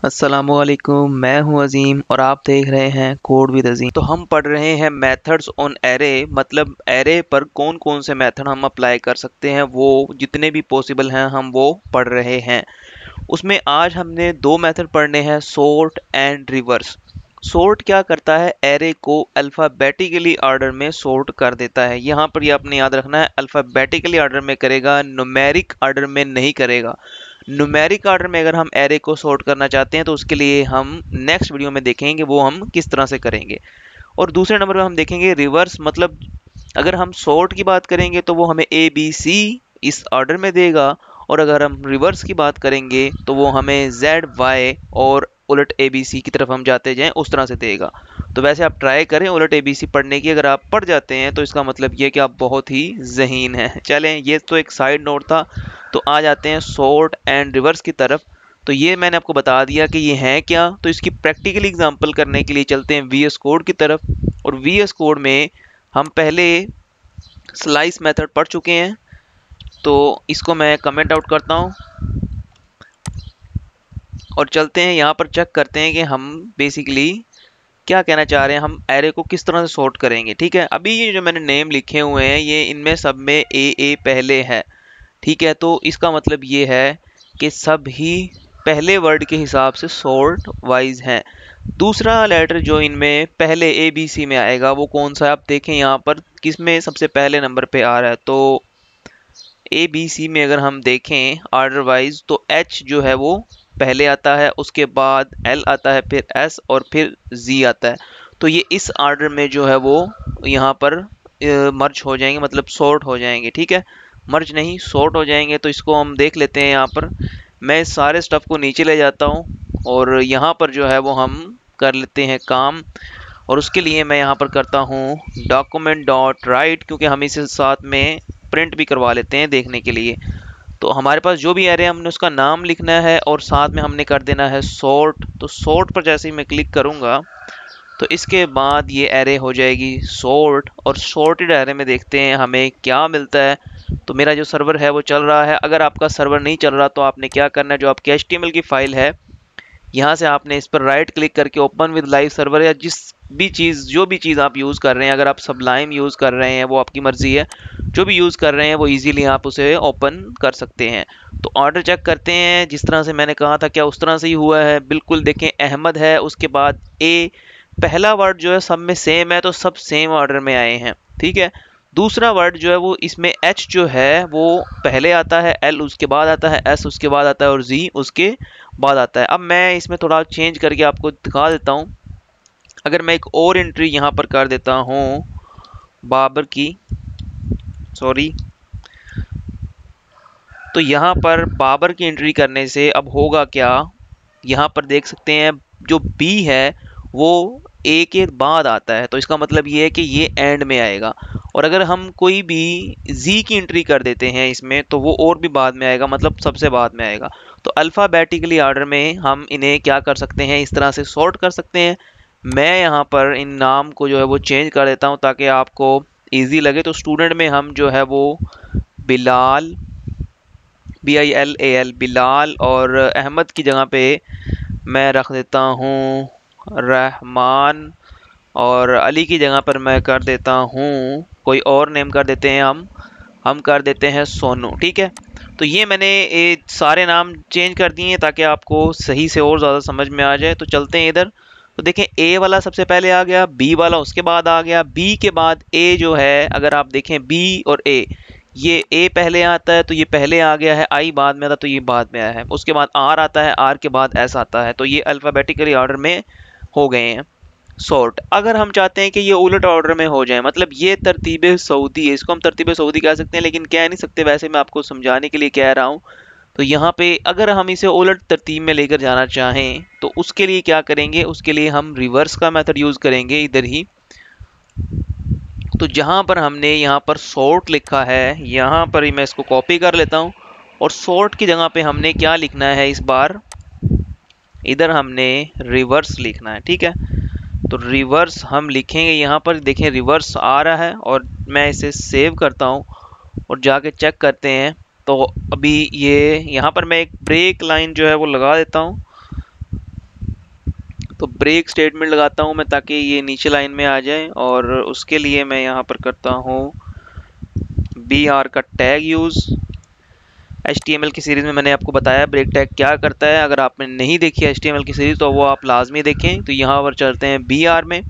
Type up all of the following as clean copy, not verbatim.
अस्सलामुअलैकुम, मैं हूं अजीम और आप देख रहे हैं कोड विद अजीम। तो हम पढ़ रहे हैं मेथड्स ऑन एरे, मतलब एरे पर कौन कौन से मेथड हम अप्लाई कर सकते हैं, वो जितने भी पॉसिबल हैं हम वो पढ़ रहे हैं। उसमें आज हमने दो मेथड पढ़ने हैं, सॉर्ट एंड रिवर्स। सॉर्ट क्या करता है, एरे को अल्फ़ाबेटिकली ऑर्डर में सॉर्ट कर देता है। यहाँ पर ये आपने याद रखना है, अल्फ़ाबेटिकली ऑर्डर में करेगा, न्यूमेरिक ऑर्डर में नहीं करेगा। न्यूमेरिक ऑर्डर में अगर हम एरे को सॉर्ट करना चाहते हैं तो उसके लिए हम नेक्स्ट वीडियो में देखेंगे वो हम किस तरह से करेंगे। और दूसरे नंबर पर हम देखेंगे रिवर्स, मतलब अगर हम सॉर्ट की बात करेंगे तो वो हमें ए बी सी इस ऑर्डर में देगा, और अगर हम रिवर्स की बात करेंगे तो वो हमें जेड वाई और उलट ए बी सी की तरफ हम जाते जाएं उस तरह से देगा। तो वैसे आप ट्राई करें उलट ए बी सी पढ़ने की, अगर आप पढ़ जाते हैं तो इसका मतलब ये कि आप बहुत ही ज़हीन हैं। चलें, ये तो एक साइड नोट था। तो आ जाते हैं सॉर्ट एंड रिवर्स की तरफ। तो ये मैंने आपको बता दिया कि ये हैं क्या, तो इसकी प्रैक्टिकली एग्जांपल करने के लिए चलते हैं वी एस कोड की तरफ। और वी एस कोड में हम पहले स्लाइस मेथड पढ़ चुके हैं, तो इसको मैं कमेंट आउट करता हूँ और चलते हैं यहाँ पर चेक करते हैं कि हम बेसिकली क्या कहना चाह रहे हैं, हम एरे को किस तरह से सॉर्ट करेंगे। ठीक है, अभी ये जो मैंने नेम लिखे हुए हैं ये इनमें सब में ए पहले है। ठीक है, तो इसका मतलब ये है कि सब ही पहले वर्ड के हिसाब से सॉर्ट वाइज हैं। दूसरा लेटर जो इनमें पहले ए बी सी में आएगा वो कौन सा है, आप देखें यहाँ पर किस में सबसे पहले नंबर पे आ रहा है। तो ए बी सी में अगर हम देखें ऑर्डर वाइज तो एच जो है वो पहले आता है, उसके बाद एल आता है, फिर एस और फिर जी आता है। तो ये इस ऑर्डर में जो है वो यहाँ पर मर्ज हो जाएंगे, मतलब सॉर्ट हो जाएंगे। ठीक है, मर्ज नहीं सॉर्ट हो जाएंगे। तो इसको हम देख लेते हैं। यहाँ पर मैं इस सारे स्टफ को नीचे ले जाता हूँ और यहाँ पर जो है वो हम कर लेते हैं काम। और उसके लिए मैं यहाँ पर करता हूँ डॉक्यूमेंट डॉट राइट, क्योंकि हम इसे साथ में प्रिंट भी करवा लेते हैं देखने के लिए। तो हमारे पास जो भी एरे हमने उसका नाम लिखना है और साथ में हमने कर देना है सॉर्ट। तो सॉर्ट पर जैसे ही मैं क्लिक करूँगा तो इसके बाद ये एरे हो जाएगी सॉर्ट, और सॉर्टेड एरे में देखते हैं हमें क्या मिलता है। तो मेरा जो सर्वर है वो चल रहा है। अगर आपका सर्वर नहीं चल रहा तो आपने क्या करना है, जो आपकी HTML की फाइल है यहाँ से आपने इस पर राइट क्लिक करके ओपन विद लाइव सर्वर, या जिस भी चीज़ जो भी चीज़ आप यूज़ कर रहे हैं, अगर आप सबलाइम यूज़ कर रहे हैं वो आपकी मर्ज़ी है, जो भी यूज़ कर रहे हैं वो इजीली आप उसे ओपन कर सकते हैं। तो ऑर्डर चेक करते हैं, जिस तरह से मैंने कहा था क्या उस तरह से ही हुआ है। बिल्कुल देखें, अहमद है, उसके बाद ए, पहला वर्ड जो है सब में सेम है तो सब सेम ऑर्डर में आए हैं। ठीक है, दूसरा वर्ड जो है वो इसमें एच जो है वो पहले आता है, एल उसके बाद आता है, एस उसके बाद आता है और जी उसके बाद आता है। अब मैं इसमें थोड़ा चेंज करके आपको दिखा देता हूँ। अगर मैं एक और एंट्री यहाँ पर कर देता हूँ बाबर की, सॉरी, तो यहाँ पर बाबर की एंट्री करने से अब होगा क्या, यहाँ पर देख सकते हैं जो बी है वो ए के बाद आता है, तो इसका मतलब ये है कि ये एंड में आएगा। और अगर हम कोई भी जी की एंट्री कर देते हैं इसमें तो वो और भी बाद में आएगा, मतलब सबसे बाद में आएगा। तो अल्फ़ाबेटिकली ऑर्डर में हम इन्हें क्या कर सकते हैं, इस तरह से सॉर्ट कर सकते हैं। मैं यहाँ पर इन नाम को जो है वो चेंज कर देता हूँ ताकि आपको ईजी लगे। तो स्टूडेंट में हम जो है वो बिलाल, BILAL बिलाल, और अहमद की जगह पे मैं रख देता हूँ रहमान, और अली की जगह पर मैं कर देता हूँ कोई और नेम कर देते हैं, हम कर देते हैं सोनू। ठीक है, तो ये मैंने सारे नाम चेंज कर दिए हैं ताकि आपको सही से और ज़्यादा समझ में आ जाए। तो चलते हैं इधर। तो देखें ए वाला सबसे पहले आ गया, बी वाला उसके बाद आ गया, बी के बाद ए जो है, अगर आप देखें बी और ए, ये ए पहले आता है तो ये पहले आ गया है, आई बाद में आता तो ये बाद में आया है, उसके बाद आर आता है, आर के बाद एस आता है। तो ये अल्फ़ाबेटिकली ऑर्डर में हो गए हैं सॉर्ट। अगर हम चाहते हैं कि ये उलट ऑर्डर में हो जाए, मतलब ये तरतीब सऊदी है, इसको हम तरतीब सऊदी कह सकते हैं लेकिन कह नहीं सकते, वैसे मैं आपको समझाने के लिए कह रहा हूँ। तो यहाँ पे अगर हम इसे उलट तरतीब में लेकर जाना चाहें तो उसके लिए क्या करेंगे, उसके लिए हम रिवर्स का मेथड यूज़ करेंगे इधर ही। तो जहाँ पर हमने यहाँ पर सॉर्ट लिखा है, यहाँ पर ही मैं इसको कॉपी कर लेता हूँ, और सॉर्ट की जगह पे हमने क्या लिखना है इस बार, इधर हमने रिवर्स लिखना है। ठीक है, तो रिवर्स हम लिखेंगे, यहाँ पर देखें रिवर्स आ रहा है, और मैं इसे सेव करता हूँ और जाके चेक करते हैं। तो अभी ये यहाँ पर मैं एक ब्रेक लाइन जो है वो लगा देता हूँ, तो ब्रेक स्टेटमेंट लगाता हूँ मैं ताकि ये नीचे लाइन में आ जाए, और उसके लिए मैं यहाँ पर करता हूँ BR का टैग यूज़। HTML की सीरीज़ में मैंने आपको बताया ब्रेक टैग क्या करता है। अगर आपने नहीं देखी है HTML की सीरीज़ तो वो आप लाजमी देखें। तो यहाँ पर चलते हैं BR में।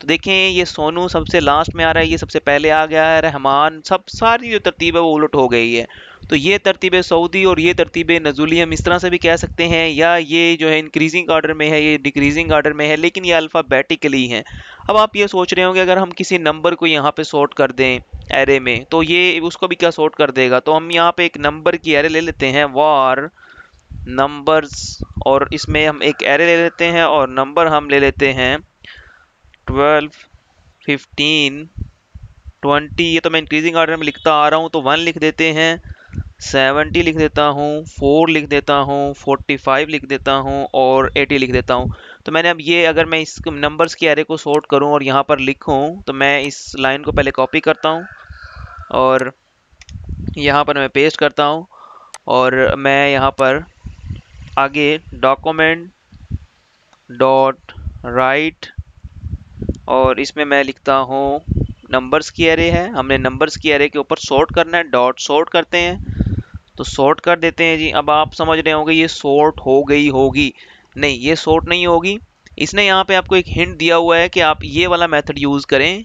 तो देखें ये सोनू सबसे लास्ट में आ रहा है, ये सबसे पहले आ गया है, रहमान, सब सारी जो तरतीब है वो उलट हो गई है। तो ये तरतीब सऊदी और ये तरतीब नज़ुली हम इस तरह से भी कह सकते हैं, या ये जो है इंक्रीजिंग ऑर्डर में है, ये डिक्रीजिंग ऑर्डर में है, लेकिन ये अल्फ़ाबेटिकली हैं। अब आप ये सोच रहे होंगे अगर हम किसी नंबर को यहाँ पे सॉर्ट कर दें एरे में तो ये उसको भी क्या सॉर्ट कर देगा। तो हम यहाँ पे एक नंबर की एरे ले लेते हैं, वार नंबर्स, और इसमें हम एक एरे ले लेते हैं और नंबर हम ले लेते हैं 12, 15, 20। ये तो मैं इंक्रीजिंग ऑर्डर में लिखता आ रहा हूँ, तो 1 लिख देते हैं, 70 लिख देता हूँ, 4 लिख देता हूँ, 45 लिख देता हूँ और 80 लिख देता हूँ। तो मैंने अब ये अगर मैं इस नंबर्स के एरे को सॉर्ट करूँ और यहाँ पर लिखूँ तो मैं इस लाइन को पहले कॉपी करता हूँ और यहाँ पर मैं पेस्ट करता हूँ, और मैं यहाँ पर आगे डॉक्यूमेंट डॉट राइट, और इसमें मैं लिखता हूँ नंबर्स की एरे है, हमने नंबर्स की एरे के ऊपर सॉर्ट करना है, डॉट सॉर्ट करते हैं। तो सॉर्ट कर देते हैं जी। अब आप समझ रहे होंगे ये सॉर्ट हो गई होगी, नहीं ये सॉर्ट नहीं होगी। इसने यहाँ पे आपको एक हिंट दिया हुआ है कि आप ये वाला मेथड यूज़ करें,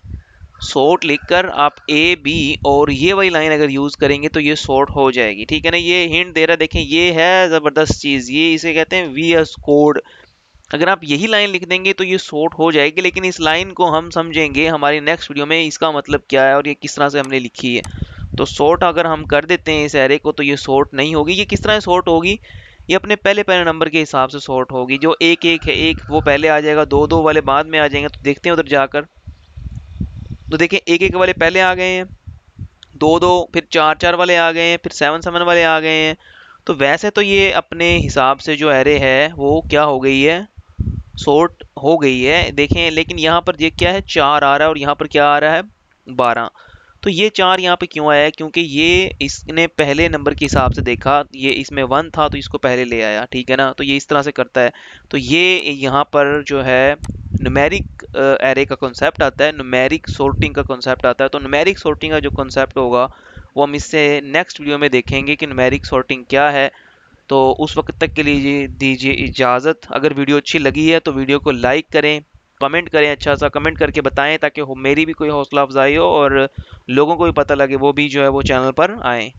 सॉर्ट लिखकर आप AB और ये वाली लाइन अगर यूज़ करेंगे तो ये सॉर्ट हो जाएगी, ठीक है ना। ये हिंट दे रहा है, देखें ये है ज़बरदस्त चीज़, ये इसे कहते हैं VS कोड। अगर आप यही लाइन लिख देंगे तो ये सॉर्ट हो जाएगी, लेकिन इस लाइन को हम समझेंगे हमारी नेक्स्ट वीडियो में इसका मतलब क्या है और ये किस तरह से हमने लिखी है। तो सॉर्ट अगर हम कर देते हैं इस एरे को तो ये सॉर्ट नहीं होगी। ये किस तरह सॉर्ट होगी, ये अपने पहले पहले नंबर के हिसाब से सॉर्ट होगी। जो 1 1 है, 1 वो पहले आ जाएगा, 2 2 वाले बाद में आ जाएंगे। तो देखते हैं उधर जाकर, तो देखें 1 1 वाले पहले आ गए हैं, 2 2 फिर 4 4 वाले आ गए हैं, फिर 7 7 वाले आ गए हैं। तो वैसे तो ये अपने हिसाब से जो एरे है वो क्या हो गई है, सॉर्ट हो गई है, देखें। लेकिन यहाँ पर ये क्या है, 4 आ रहा है और यहाँ पर क्या आ रहा है, 12। तो ये 4 यहाँ पे क्यों आया है, क्योंकि ये इसने पहले नंबर के हिसाब से देखा, ये इसमें 1 था तो इसको पहले ले आया, ठीक है ना। तो ये इस तरह से करता है। तो ये यहाँ पर जो है न्यूमेरिक एरे का कॉन्सेप्ट आता है, न्यूमेरिक सॉर्टिंग का कॉन्सेप्ट आता है। तो न्यूमेरिक सॉर्टिंग का जो कॉन्सेप्ट होगा वो हम इससे नेक्स्ट वीडियो में देखेंगे कि न्यूमेरिक सॉर्टिंग क्या है। तो उस वक्त तक के लिए दीजिए इजाज़त। अगर वीडियो अच्छी लगी है तो वीडियो को लाइक करें, कमेंट करें, अच्छा सा कमेंट करके बताएं ताकि मेरी भी कोई हौसला अफजाई हो और लोगों को भी पता लगे, वो भी जो है वो चैनल पर आएँ।